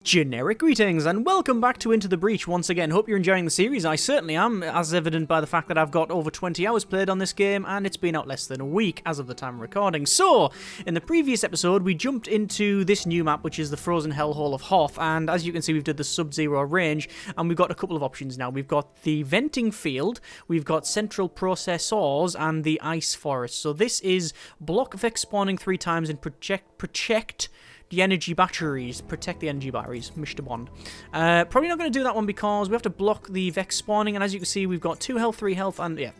Generic greetings and welcome back to Into the Breach once again. Hope you're enjoying the series. I certainly am, as evident by the fact that I've got over 20 hours played on this game and it's been out less than a week as of the time of recording. So, in the previous episode we jumped into this new map, which is the frozen hellhole of Hoth, and as you can see we've did the sub-zero range and we've got a couple of options now. We've got the venting field, we've got central processors and the ice forest. So this is block vex spawning 3 times and protect the energy batteries. Protect the energy batteries. Mr. Bond. Probably not going to do that one because we have to block the Vex spawning, and as you can see, we've got 2 health, 3 health, and yeah,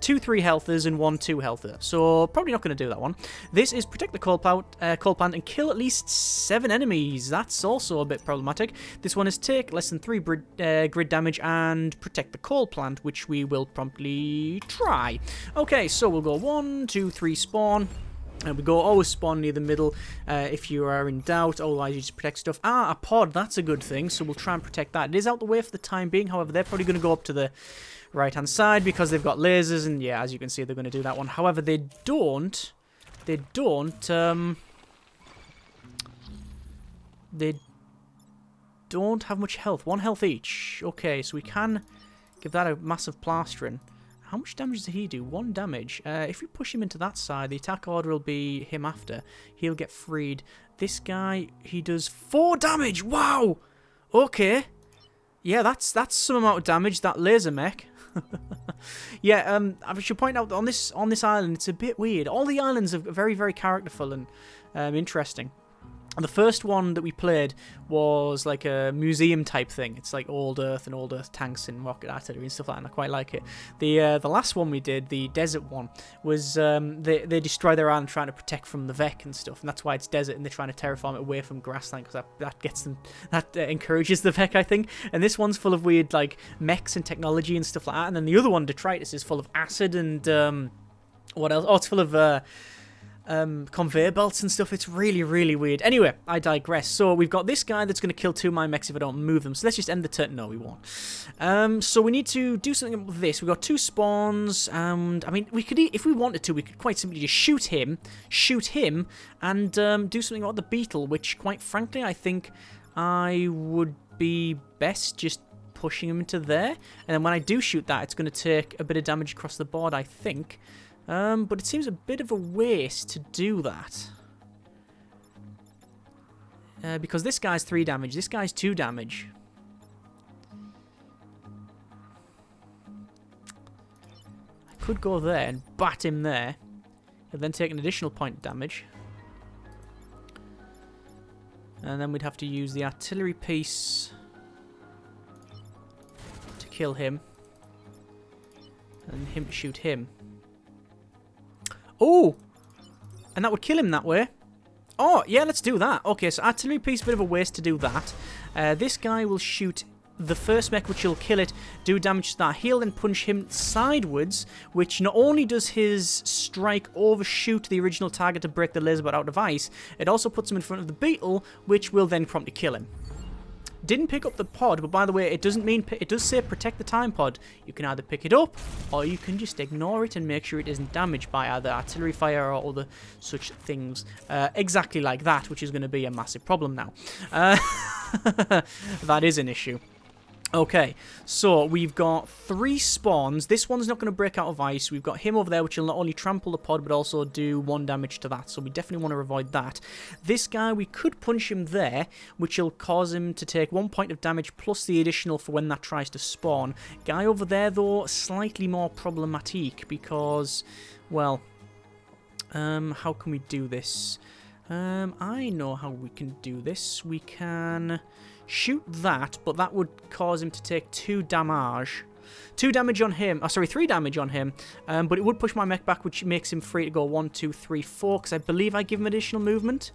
2 3 healthers and 1 2 healther. So probably not going to do that one. This is protect the coal plant and kill at least 7 enemies. That's also a bit problematic. This one is take less than 3 grid damage and protect the coal plant, which we will promptly try. Okay, so we'll go 1 2 3 spawn. And we go always spawn near the middle if you are in doubt, otherwise you just protect stuff. Ah, a pod, that's a good thing, so we'll try and protect that. It is out the way for the time being, however, they're probably going to go up to the right-hand side because they've got lasers, and yeah, as you can see, they're going to do that one. However, they don't have much health. 1 health each. Okay, so we can give that a massive plastering. How much damage does he do? 1 damage. If we push him into that side, the attack order will be him after. He'll get freed. This guy, he does 4 damage. Wow! Okay. Yeah, that's some amount of damage, that laser mech. Yeah, I should point out that on this island, it's a bit weird. All the islands are very, very characterful and interesting. And the first one that we played was like a museum type thing. It's like old Earth and old Earth tanks and rocket artillery and stuff like that, and I quite like it. The last one we did, the desert one, was they destroy their island trying to protect from the Vec and stuff, and that's why it's desert, and they're trying to terraform it away from grassland because that gets them, that encourages the Vec, I think. And this one's full of weird like mechs and technology and stuff like that. And then the other one, Detritus, is full of acid and what else? Oh, it's full of conveyor belts and stuff. It's really, really weird. Anyway, I digress. So we've got this guy that's going to kill 2 of my mechs if I don't move them. So let's just end the turn. No, we won't. So we need to do something with this. We've got 2 spawns, and I mean, we could, if we wanted to, we could quite simply just shoot him, and do something about the beetle, which, quite frankly, I think I would be best just pushing him into there. And then when I do shoot that, it's going to take a bit of damage across the board, I think. But it seems a bit of a waste to do that. Because this guy's 3 damage, this guy's 2 damage. I could go there and bat him there, and then take an additional point of damage. And then we'd have to use the artillery piece to kill him. And him to shoot him. Oh! And that would kill him that way. Oh, yeah, let's do that. Okay, so artillery piece, bit of a waste to do that. This guy will shoot the first mech, which will kill it, do damage to that. He'll then punch him sideways, which not only does his strike overshoot the original target to break the laser bot out of ice, it also puts him in front of the beetle, which will then promptly kill him. Didn't pick up the pod, but by the way, it doesn't mean it does say protect the time pod. You can either pick it up, or you can just ignore it and make sure it isn't damaged by either artillery fire or other such things. Exactly like that, which is going to be a massive problem now. That is an issue. Okay, so we've got 3 spawns. This one's not going to break out of ice. We've got him over there, which will not only trample the pod, but also do 1 damage to that. So we definitely want to avoid that. This guy, we could punch him there, which will cause him to take 1 point of damage, plus the additional for when that tries to spawn. Guy over there, though, slightly more problematic, because, well, how can we do this? I know how we can do this. We can shoot that, but that would cause him to take 2 damage. 2 damage on him. Oh, sorry, 3 damage on him. But it would push my mech back, which makes him free to go 1, 2, 3, 4, because I believe I give him additional movement.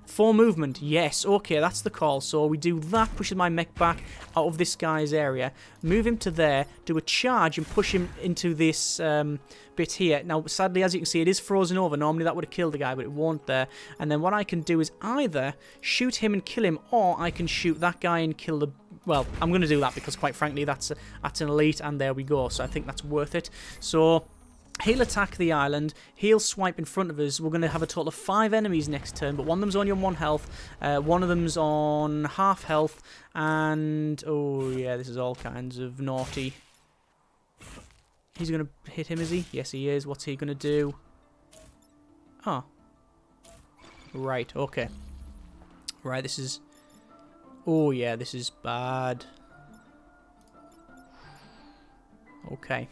4 movement, yes, okay, that's the call. So we do that, pushes my mech back out of this guy's area, move him to there, do a charge and push him into this bit here. Now, sadly, as you can see, it is frozen over. Normally that would have killed the guy, but it won't there. And then what I can do is either shoot him and kill him, or I can shoot that guy and kill the... Well, I'm going to do that because, quite frankly, that's an elite, and there we go. So I think that's worth it. So He'll attack the island. He'll swipe in front of us. We're going to have a total of 5 enemies next turn, but one of them's only on 1 health. One of them's on half health. And, oh yeah, this is all kinds of naughty. He's going to hit him, is he? Yes, he is. What's he going to do? Oh. Right, okay. Right, this is... Oh yeah, this is bad. Okay.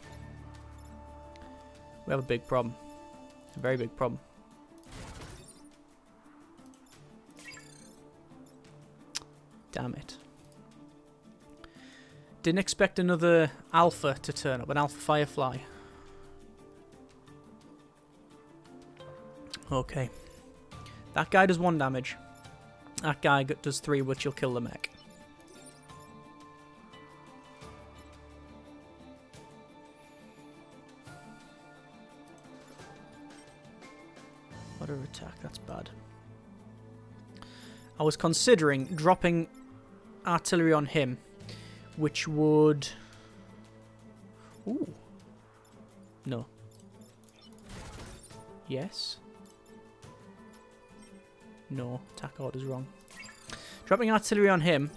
We have a big problem. A very big problem. Damn it. Didn't expect another alpha to turn up, an alpha firefly. Okay. That guy does 1 damage. That guy does 3, which will kill the mech. Water attack, that's bad. I was considering dropping artillery on him, which would... Ooh. No. Yes. No, attack order's wrong. Dropping artillery on him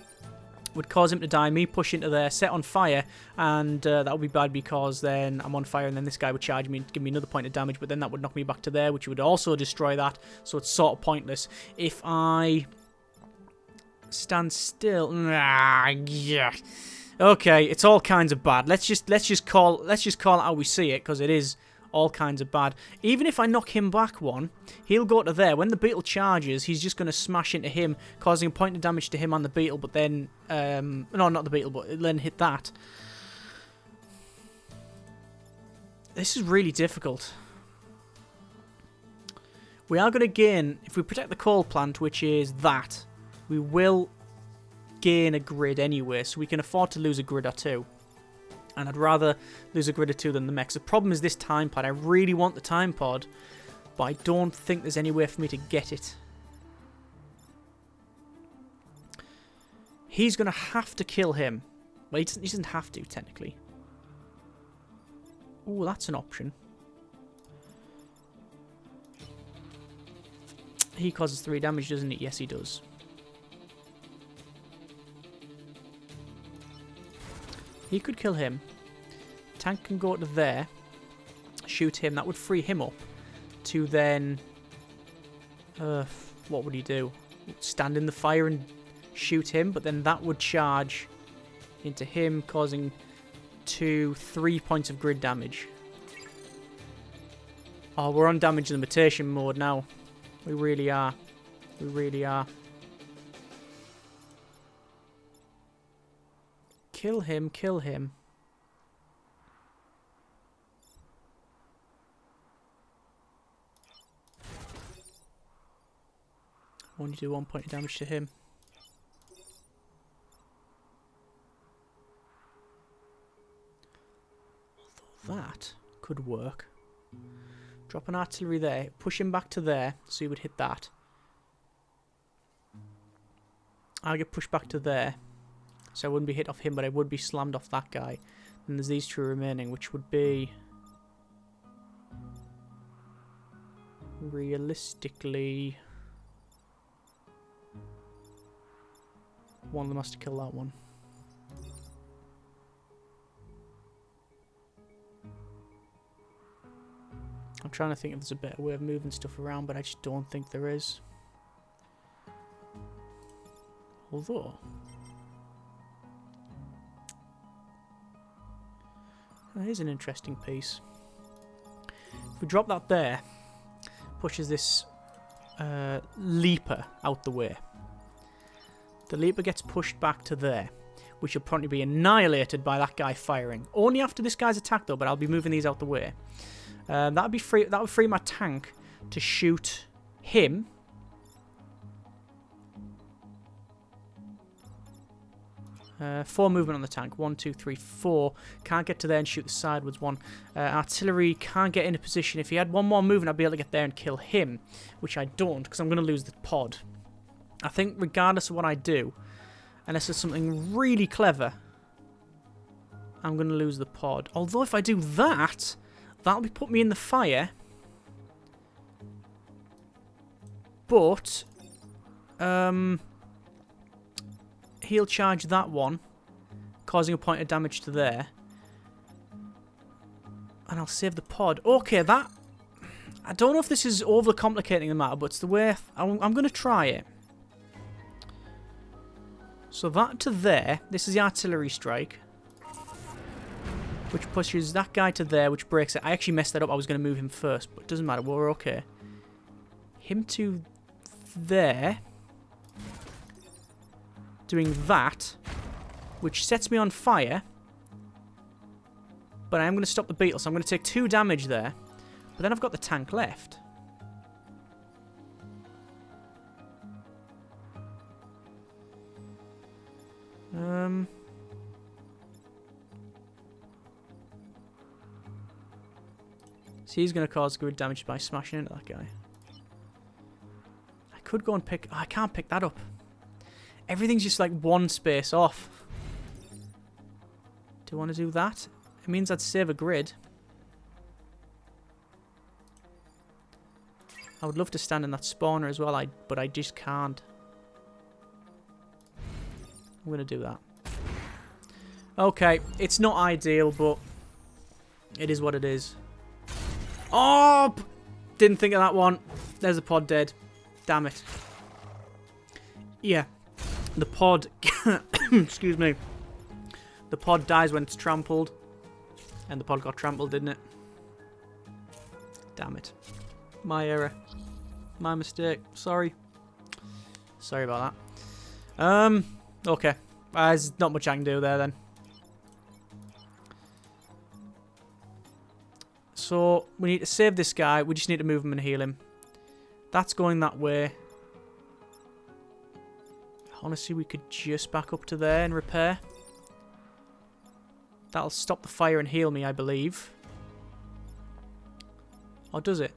would cause him to die, me push into there, set on fire, and that would be bad because then I'm on fire and then this guy would charge me and give me another point of damage, but then that would knock me back to there, which would also destroy that, so it's sort of pointless. If I stand still... Nah, yeah. Okay, it's all kinds of bad. Let's just call it how we see it, because it is all kinds of bad. Even if I knock him back 1, he'll go to there. When the beetle charges, he's just going to smash into him, causing a point of damage to him and the beetle, but then... no, not the beetle, but then hit that. This is really difficult. We are going to gain... If we protect the coal plant, which is that, we will gain a grid anyway, so we can afford to lose a grid or 2. And I'd rather lose a grid or 2 than the mechs. The problem is this time pod. I really want the time pod, but I don't think there's any way for me to get it. He's going to have to kill him. Well, he doesn't have to, technically. Oh, that's an option. He causes 3 damage, doesn't he? Yes, he does. He could kill him. Tank can go to there, shoot him. That would free him up to then... what would he do? Stand in the fire and shoot him, but then that would charge into him, causing 3 points of grid damage. Oh, we're on damage limitation mode now. We really are. We really are. Kill him, kill him. Only do 1 point of damage to him. Although that could work. Drop an artillery there, push him back to there, so he would hit that. I'll get pushed back to there. So I wouldn't be hit off him, but I would be slammed off that guy. And there's these 2 remaining, which would be... Realistically... One of them has to kill that one. I'm trying to think if there's a better way of moving stuff around, but I just don't think there is. Although... Here's an interesting piece. If we drop that there, pushes this leaper out the way. The leaper gets pushed back to there, which will probably be annihilated by that guy firing. Only after this guy's attack though, but I'll be moving these out the way. That would free my tank to shoot him. 4 movement on the tank. 1, 2, 3, 4. Can't get to there and shoot the sideways one. Artillery can't get into position. If he had 1 more movement, I'd be able to get there and kill him, which I don't, because I'm going to lose the pod. I think regardless of what I do, unless it's something really clever, I'm going to lose the pod. Although if I do that, That'll be put me in the fire. But he'll charge that one, causing a point of damage to there. And I'll save the pod. Okay, that... I don't know if this is overcomplicating the matter, but it's the way... I'm going to try it. So that to there. This is the artillery strike. Which pushes that guy to there, which breaks it. I actually messed that up. I was going to move him first, but it doesn't matter. We're okay. Him to there. Doing that. Which sets me on fire. But I am going to stop the beetle, so I'm going to take 2 damage there. But then I've got the tank left. So he's going to cause good damage by smashing into that guy. I could go and pick... Oh, I can't pick that up. Everything's just like one space off. Do I want to do that? It means I'd save a grid. I would love to stand in that spawner as well, but I just can't. I'm going to do that. Okay, it's not ideal, but it is what it is. Oh! Didn't think of that one. There's a pod dead. Damn it. Yeah. The pod... Excuse me. The pod dies when it's trampled. And the pod got trampled, didn't it? Damn it. My error. My mistake. Sorry. Sorry about that. Okay. There's not much I can do there then. So, we need to save this guy. We just need to move him and heal him. That's going that way. Honestly, we could just back up to there and repair. That'll stop the fire and heal me, I believe. Or does it?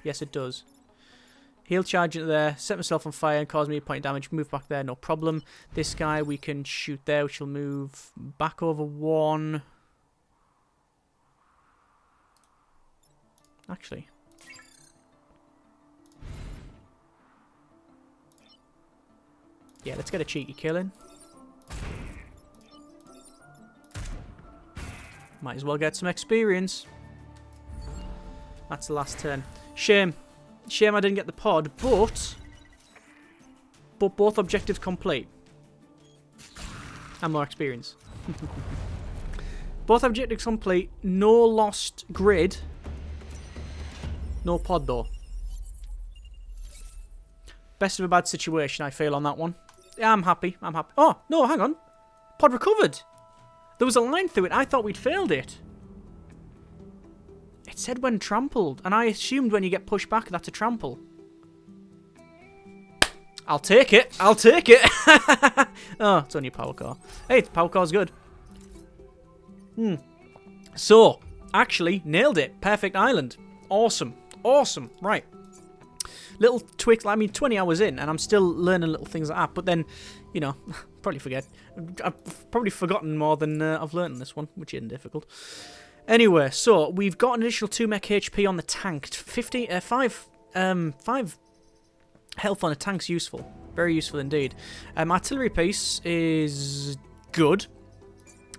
Yes, it does. Heal charge into there, set myself on fire and cause me a point of damage. Move back there, no problem. This guy we can shoot there, which will move back over 1. Actually. Yeah, let's get a cheeky kill in. Might as well get some experience. That's the last turn. Shame. Shame I didn't get the pod, but both objectives complete. And more experience. Both objectives complete. No lost grid. No pod, though. Best of a bad situation, I feel, on that one. Yeah, I'm happy. I'm happy. Oh, no, hang on. Pod recovered. There was a line through it. I thought we'd failed it. It said when trampled, and I assumed when you get pushed back, that's a trample. I'll take it. I'll take it. Oh, it's only a power car. Hey, the power car's good. So, actually, nailed it. Perfect island. Awesome. Awesome. Right. Little tweaks. I mean, 20 hours in, and I'm still learning little things like that. But then, you know, probably forget. I've probably forgotten more than I've learned in this one, which isn't difficult. Anyway, so we've got an additional 2 mech HP on the tank. 5 health on a tank's useful. Very useful indeed. Artillery piece is good.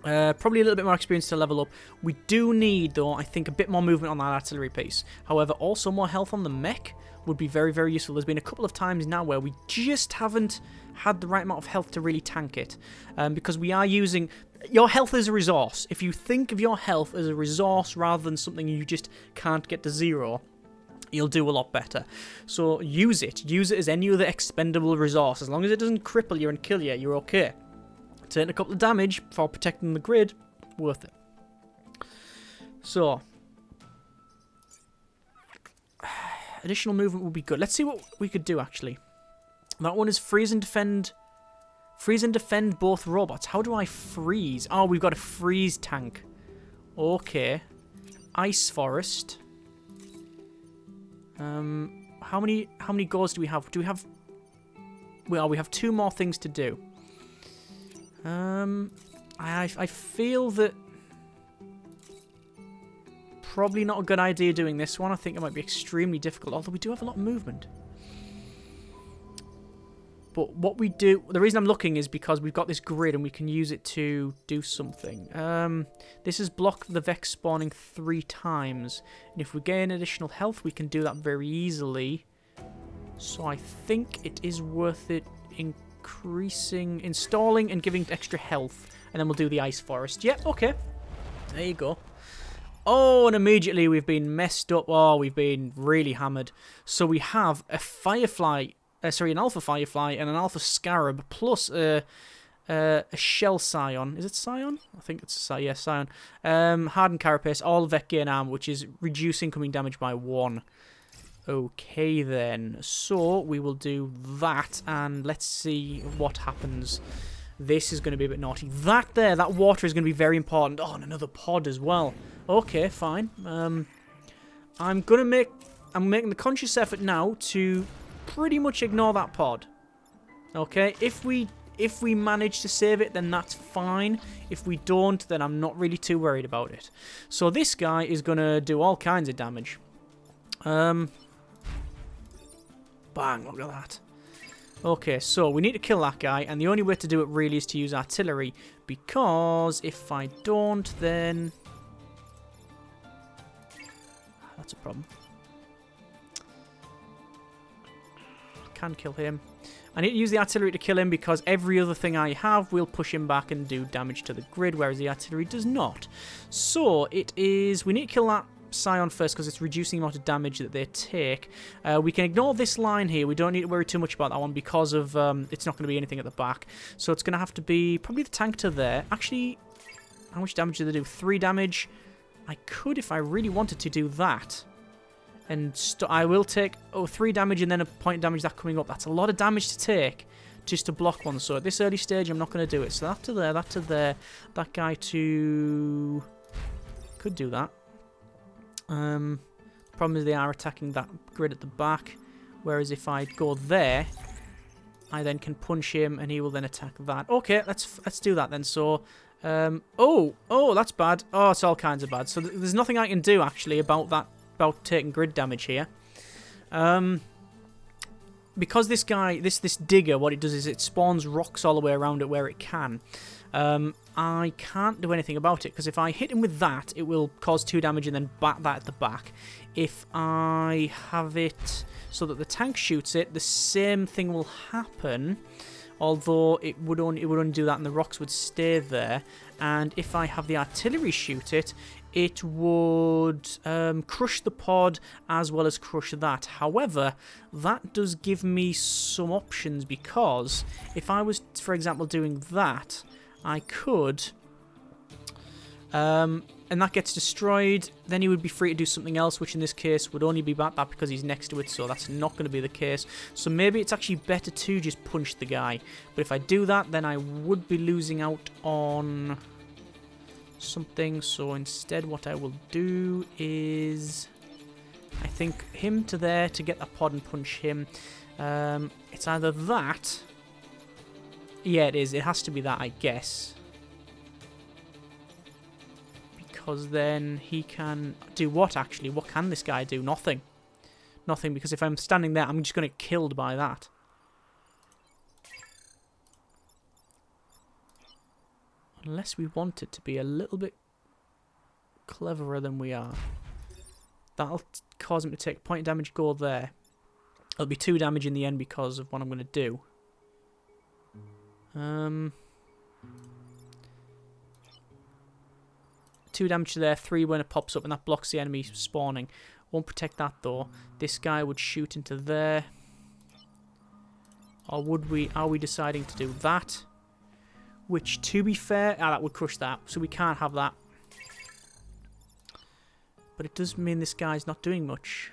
Probably a little bit more experience to level up. We do need, though, I think, a bit more movement on that artillery piece. However, also more health on the mech would be very, very useful. There's been a couple of times now where we just haven't had the right amount of health to really tank it. Because we are using... Your health is a resource. If you think of your health as a resource rather than something you just can't get to 0, you'll do a lot better. So use it. Use it as any other expendable resource. As long as it doesn't cripple you and kill you, you're okay. Taking a couple of damage for protecting the grid, worth it. So, additional movement would be good. Let's see what we could do, actually. That one is freeze and defend. Freeze and defend both robots. How do I freeze? Oh, we've got a freeze tank. Okay. Ice forest. How many goals do we have? Do we have... Well, we have 2 more things to do. I feel that probably not a good idea doing this one. I think it might be extremely difficult, although we do have a lot of movement. But what we do, the reason I'm looking is because we've got this grid and we can use it to do something. This is block the Vex spawning 3 times. And if we gain additional health, we can do that very easily. So I think it is worth it installing and giving extra health. And then we'll do the ice forest. Yep, okay. There you go. Oh, and immediately we've been messed up. Oh, we've been really hammered. So we have a firefly... an alpha firefly and an alpha scarab plus a shell scion. Is it scion? I think it's scion. Hardened carapace, all Vec gain armor, which is reduce incoming damage by 1. Okay then. So we will do that and let's see what happens. This is going to be a bit naughty. That water is going to be very important. Oh, and another pod as well. Okay, fine. I'm making the conscious effort now to pretty much ignore that pod. Okay, if we manage to save it, then that's fine. If we don't, then I'm not really too worried about it. So this guy is gonna do all kinds of damage. Bang, look at that. Okay, so we need to kill that guy, and the only way to do it really is to use artillery, because if I don't, then that's a problem. Can kill him. I need to use the artillery to kill him because every other thing I have will push him back and do damage to the grid, whereas the artillery does not. So it is... we need to kill that scion first because it's reducing the amount of damage that they take. We can ignore this line here. We don't need to worry too much about that one because of it's not going to be anything at the back. So it's going to have to be probably the tank to there. Actually, how much damage do they do? 3 damage. I could, if I really wanted to, do that. And I will take 3 damage and then a point of damage that coming up. That's a lot of damage to take just to block one. So at this early stage, I'm not going to do it. So that to there, that to there. That guy to... could do that. Problem is they are attacking that grid at the back. Whereas if I go there, I then can punch him and he will then attack that. Okay, let's do that then. So... oh, that's bad. Oh, it's all kinds of bad. So there's nothing I can do actually about that. About taking grid damage here. Because this guy, this digger, what it does is it spawns rocks all the way around it where it can. I can't do anything about it, because if I hit him with that, it will cause 2 damage and then bat that at the back. If I have it so that the tank shoots it, the same thing will happen. Although it would only do that and the rocks would stay there. And if I have the artillery shoot it, it would crush the pod as well as crush that. However, that does give me some options, because if I was, for example, doing that, I could... and that gets destroyed, then he would be free to do something else, which in this case would only be that because he's next to it, so that's not going to be the case. So maybe it's actually better to just punch the guy. But if I do that, then I would be losing out on something. So instead what I will do is... I think him to there to get that pod and punch him. It's either that... yeah, it is. It has to be that, I guess. Because then he can do what, actually? What can this guy do? Nothing. Nothing, because if I'm standing there, I'm just going to get killed by that. Unless we want it to be a little bit cleverer than we are. That'll cause him to take point of damage, go there. It'll be 2 damage in the end because of what I'm going to do. 2 damage to there, 3 when it pops up, and that blocks the enemy spawning. Won't protect that though. This guy would shoot into there. Or would we? Are we deciding to do that? Which, to be fair, that would crush that. So we can't have that. But it does mean this guy's not doing much.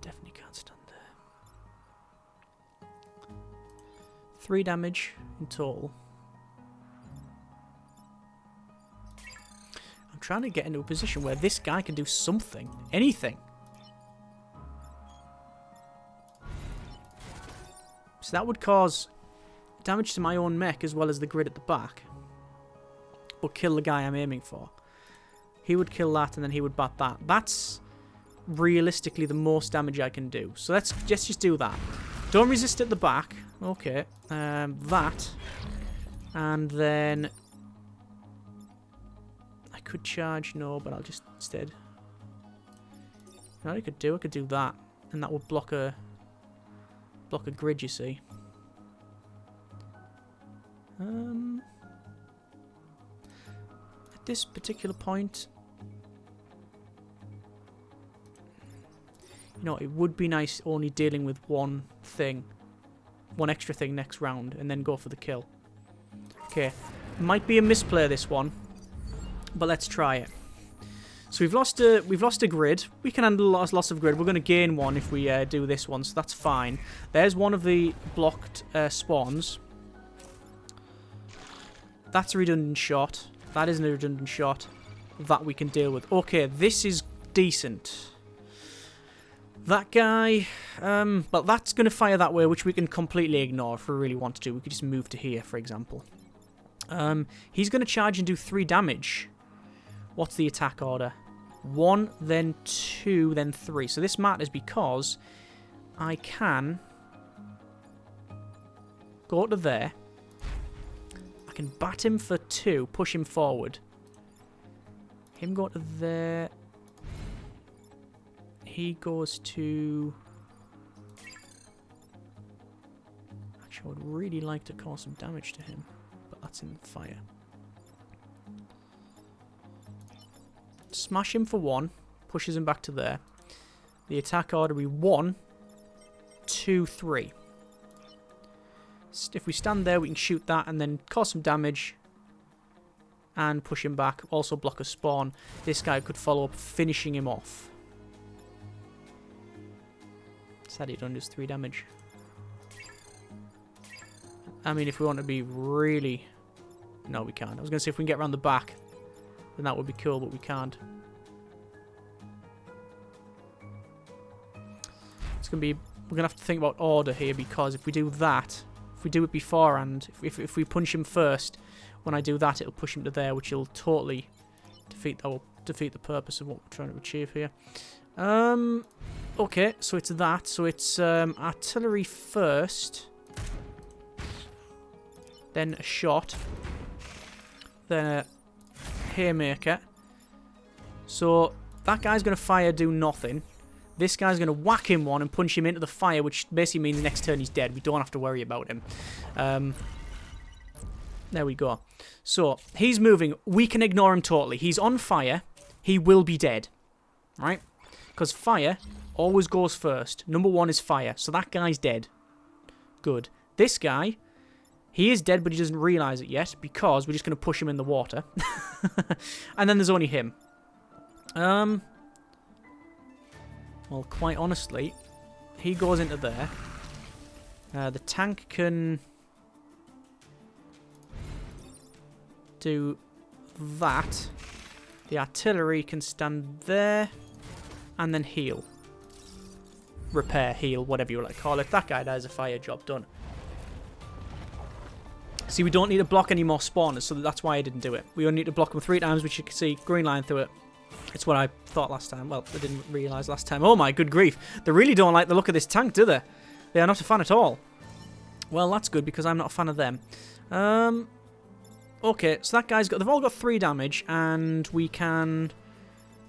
Definitely can't stand there. 3 damage in total. I'm trying to get into a position where this guy can do something. Anything. So that would cause damage to my own mech as well as the grid at the back. But kill the guy I'm aiming for. He would kill that and then he would bat that. That's realistically the most damage I can do. So let's just do that. Don't resist at the back. Okay. That. And then I could charge, no, but I'll just instead. No, I could do that. And that would block a grid, you see. At this particular point, you know, it would be nice only dealing with one extra thing next round, and then go for the kill. Okay, might be a misplay this one, but let's try it. So we've lost a grid. We can handle loss of grid. We're going to gain one if we do this one, so that's fine. There's one of the blocked spawns. That's a redundant shot. That isn't a redundant shot. That we can deal with. Okay, this is decent. That guy, well, that's going to fire that way, which we can completely ignore if we really want to do. We could just move to here, for example. He's going to charge and do 3 damage. What's the attack order? 1, then 2, then 3. So this matters because I can go to there. I can bat him for 2, push him forward. Him go to there. He goes to... Actually, I would really like to cause some damage to him, but that's in fire. Smash him for 1, pushes him back to there. The attack order will be 1, 2, 3. If we stand there, we can shoot that and then cause some damage and push him back. Also block a spawn. This guy could follow up, finishing him off. Sad he done just 3 damage. I mean, if we want to be really... No, we can't. I was going to say if we can get around the back, then that would be cool, but we can't. It's going to be... We're going to have to think about order here, because if we do that, if we do it beforehand, if we punch him first, when I do that, it'll push him to there, which will totally defeat the purpose of what we're trying to achieve here. Okay, so it's that. So it's artillery first, then a shot, then a haymaker. So that guy's going to fire, do nothing. This guy's going to whack him one and punch him into the fire, which basically means next turn he's dead. We don't have to worry about him. There we go. So he's moving. We can ignore him totally. He's on fire. He will be dead. Right? Because fire always goes first. Number 1 is fire. So that guy's dead. Good. This guy, he is dead, but he doesn't realise it yet, because we're just going to push him in the water. And then there's only him. Well, quite honestly, he goes into there. The tank can do that. The artillery can stand there and then heal. Repair, heal, whatever you like to call it. That guy dies, a fire, job done. See, we don't need to block any more spawners, so that's why I didn't do it. We only need to block them 3 times, which you can see, green line through it. It's what I thought last time. Well, I didn't realise last time. Oh my good grief. They really don't like the look of this tank, do they? They are not a fan at all. Well, that's good, because I'm not a fan of them. Okay, so that guy's got... They've all got 3 damage, and we can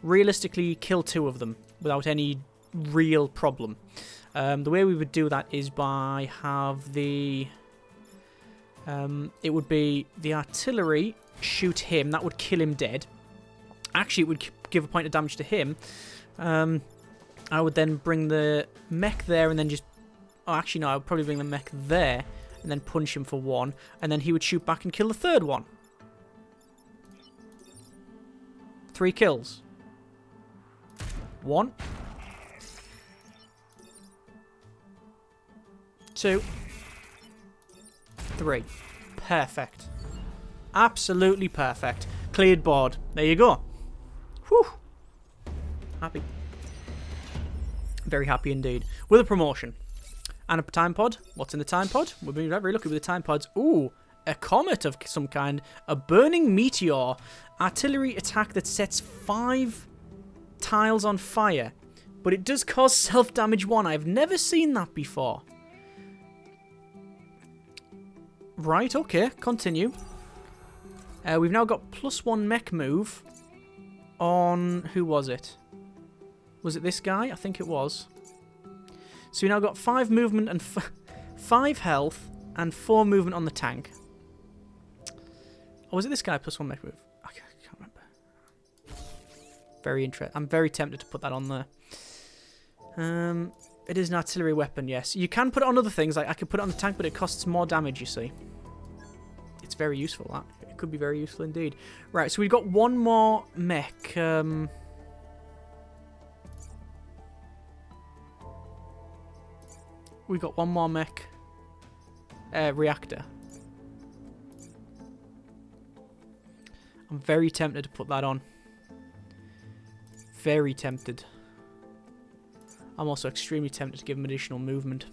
realistically kill 2 of them without any real problem. The way we would do that is by have the... it would be the artillery shoot him. That would kill him dead. Actually, it would give a point of damage to him. I would then bring the mech there and then just... Oh, actually, no, I would probably bring the mech there and then punch him for 1. And then he would shoot back and kill the 3rd one. 3 kills. 1. 2. 3. Perfect. Absolutely perfect. Cleared board. There you go. Whew. Happy. Very happy indeed. With a promotion. And a time pod. What's in the time pod? We're being very lucky with the time pods. Ooh, a comet of some kind. A burning meteor. Artillery attack that sets 5 tiles on fire. But it does cause self-damage 1. I've never seen that before. Right, okay, continue. We've now got +1 mech move on... Who was it? Was it this guy? I think it was. So we now got 5 movement and 5 health and 4 movement on the tank. Or was it this guy +1 mech move? I can't remember. Very interesting. I'm very tempted to put that on there. It is an artillery weapon, yes. You can put it on other things. Like I could put it on the tank, but it costs more damage, you see. It's very useful, that. It could be very useful indeed. Right, so we've got one more mech. We've got one more mech reactor. I'm very tempted to put that on. Very tempted. I'm also extremely tempted to give him additional movement.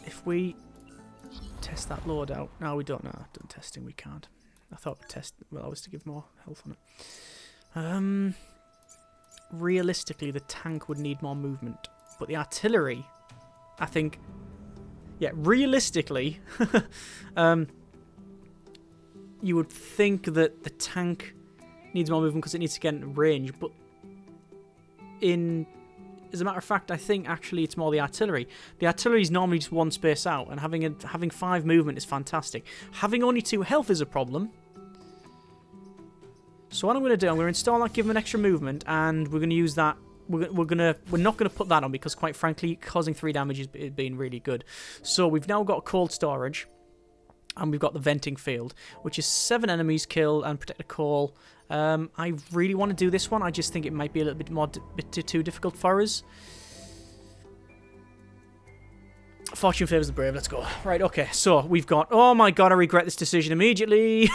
If we test that load out... No, we don't know. Done testing, we can't. I thought we'd test... Well, I was to give more health on it. Realistically, the tank would need more movement. But the artillery, I think... Yeah, realistically... you would think that the tank needs more movement because it needs to get in range. But as a matter of fact, I think actually it's more the artillery. The artillery is normally just 1 space out, and having 5 movement is fantastic. Having only 2 health is a problem. So what I'm going to do, I'm going to install that, give him an extra movement, and we're going to use that. We're not going to put that on because, quite frankly, causing 3 damage is being really good. So we've now got cold storage, and we've got the venting field, which is 7 enemies killed and protect a call. I really want to do this one. I just think it might be a little bit too difficult for us. Fortune favours the brave. Let's go. Right, okay. So we've got... Oh my god, I regret this decision immediately.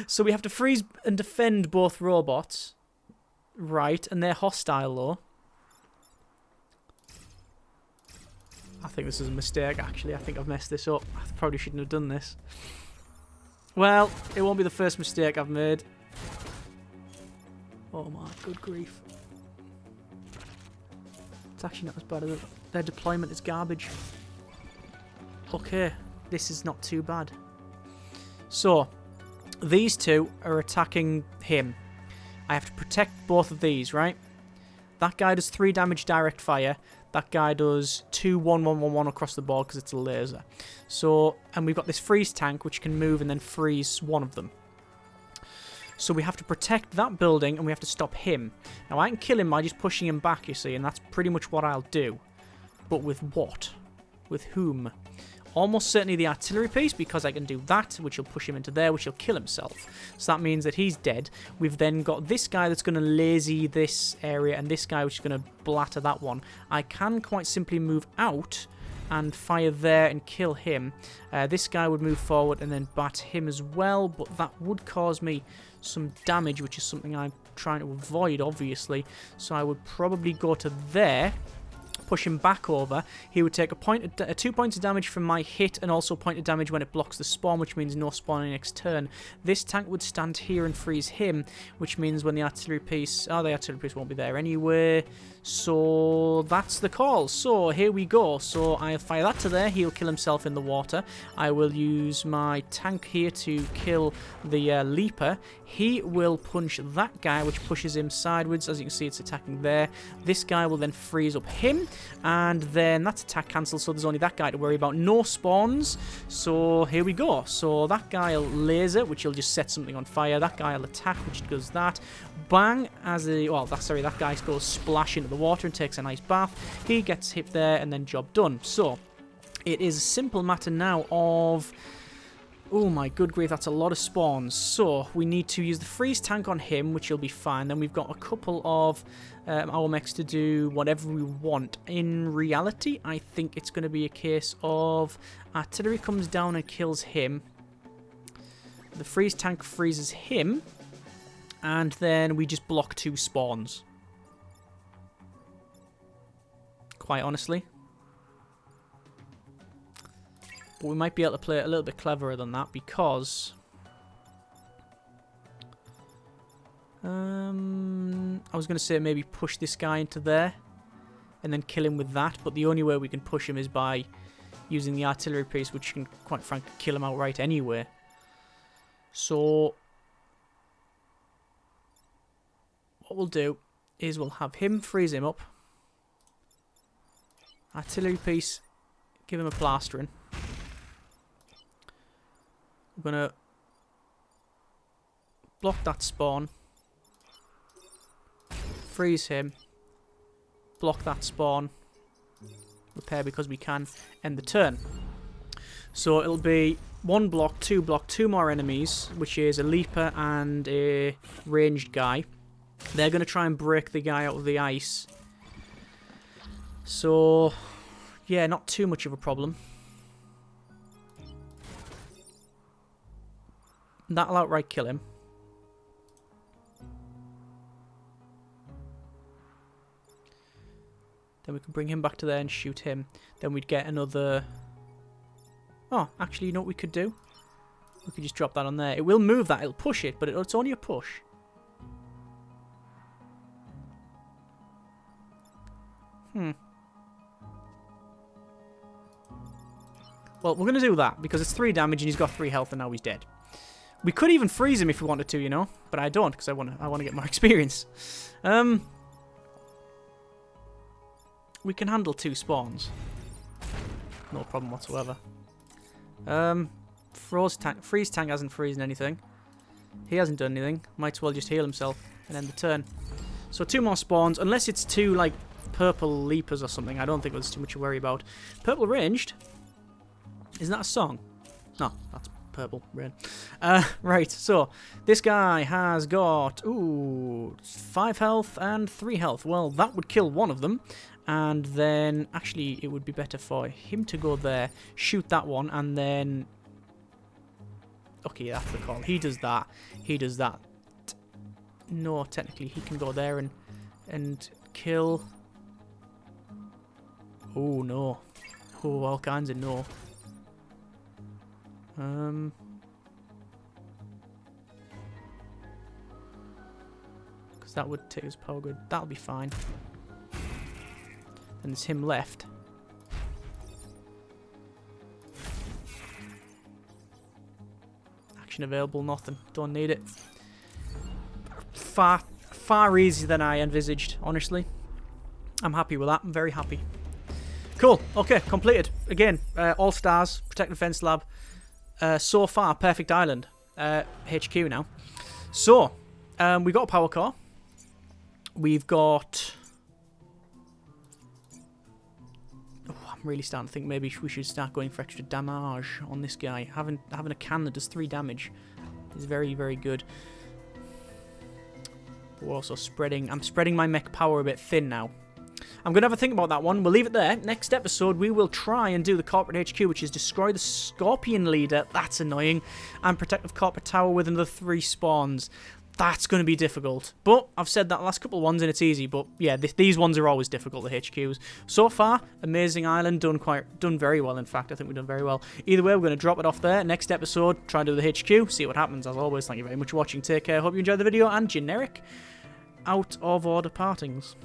So we have to freeze and defend both robots. Right, and they're hostile though. I think this is a mistake, actually. I think I've messed this up. I probably shouldn't have done this. Well, it won't be the first mistake I've made. Oh my good grief. It's actually not as bad as it. Their deployment is garbage. Okay, this is not too bad. So, these 2 are attacking him. I have to protect both of these, right? That guy does 3 damage direct fire. That guy does 2 1 1 1 1 across the board because it's a laser. So, and we've got this freeze tank which can move and then freeze one of them. So we have to protect that building and we have to stop him. Now I can kill him by just pushing him back, you see, and that's pretty much what I'll do. But with what? With whom? Almost certainly the artillery piece, because I can do that, which will push him into there, which will kill himself. So that means that he's dead. We've then got this guy that's going to lazy this area, and this guy which is going to blatter that one. I can quite simply move out and fire there and kill him. This guy would move forward and then bat him as well, but that would cause me some damage, which is something I'm trying to avoid, obviously. So I would probably go to there, push him back over. He would take 2 points of damage from my hit and also a point of damage when it blocks the spawn, which means no spawning next turn. This tank would stand here and freeze him, which means when the artillery piece... Oh, the artillery piece won't be there anyway. So that's the call. So here we go. So I'll fire that to there. He'll kill himself in the water. I will use my tank here to kill the leaper. He will punch that guy, which pushes him sideways. As you can see, it's attacking there. This guy will then freeze up him. And then that's attack cancelled, so there's only that guy to worry about. No spawns. So here we go. So that guy will laser, which will just set something on fire. That guy will attack, which does that. Bang, that guy goes splash into the water and takes a nice bath. He gets hit there, and then job done. So it is a simple matter now of... Oh my good grief, that's a lot of spawns. So we need to use the freeze tank on him, which will be fine. Then we've got a couple of our mechs to do whatever we want. In reality, I think it's going to be a case of artillery comes down and kills him. The freeze tank freezes him. And then we just block 2 spawns. quite honestly. But we might be able to play it a little bit cleverer than that because... I was going to say maybe push this guy into there and then kill him with that, but the only way we can push him is by using the artillery piece, which can, quite frankly, kill him outright anyway. So, what we'll do is we'll have him freeze him up. Artillery piece, give him a plastering. We're going to block that spawn. Freeze him. Block that spawn. Repair because we can. End the turn. So it'll be 1 block, 2 block, 2 more enemies, which is a leaper and a ranged guy. They're going to try and break the guy out of the ice. So, yeah, not too much of a problem. That'll outright kill him. Then we can bring him back to there and shoot him. Then we'd get another... Oh, actually, you know what we could do? We could just drop that on there. It will move that. It'll push it, but it's only a push. Well, we're going to do that because it's 3 damage and he's got 3 health and now he's dead. We could even freeze him if we wanted to, you know, but I don't because I want to get more experience. We can handle 2 spawns. No problem whatsoever. Freeze tank hasn't frozen anything. He hasn't done anything. Might as well just heal himself and end the turn. So 2 more spawns, unless it's 2 like purple leapers or something. I don't think there's too much to worry about. Purple ranged. Isn't that a song? No, that's purple rain. Right, so this guy has got 5 health and 3 health. Well, that would kill one of them. And then, actually, it would be better for him to go there, shoot that one, and then... Okay, that's the call. He does that. He does that. No, technically, he can go there and kill... Oh, no. Oh, all kinds of no. Because that would take his power grid. That'll be fine. And there's him left. Action available, nothing. Don't need it. Far easier than I envisaged, honestly. I'm happy with that. I'm very happy. Cool. Okay, completed. Again, all stars, Protect and Defense Lab. So far, perfect island. HQ now. So, we've got a power core. We've got... I'm really starting to think maybe we should start going for extra damage on this guy. Having a can that does 3 damage is very, very good. But we're also spreading... I'm spreading my mech power a bit thin now. I'm going to have a think about that one. We'll leave it there. Next episode, we will try and do the corporate HQ, which is destroy the Scorpion Leader. That's annoying. And protect the corporate tower with another 3 spawns. That's going to be difficult. But I've said that last couple of ones and it's easy. But yeah, these ones are always difficult, the HQs. So far, amazing island. Done very well, in fact. I think we've done very well. Either way, we're going to drop it off there. Next episode, try and do the HQ. See what happens. As always, thank you very much for watching. Take care. Hope you enjoyed the video. And generic out of order partings.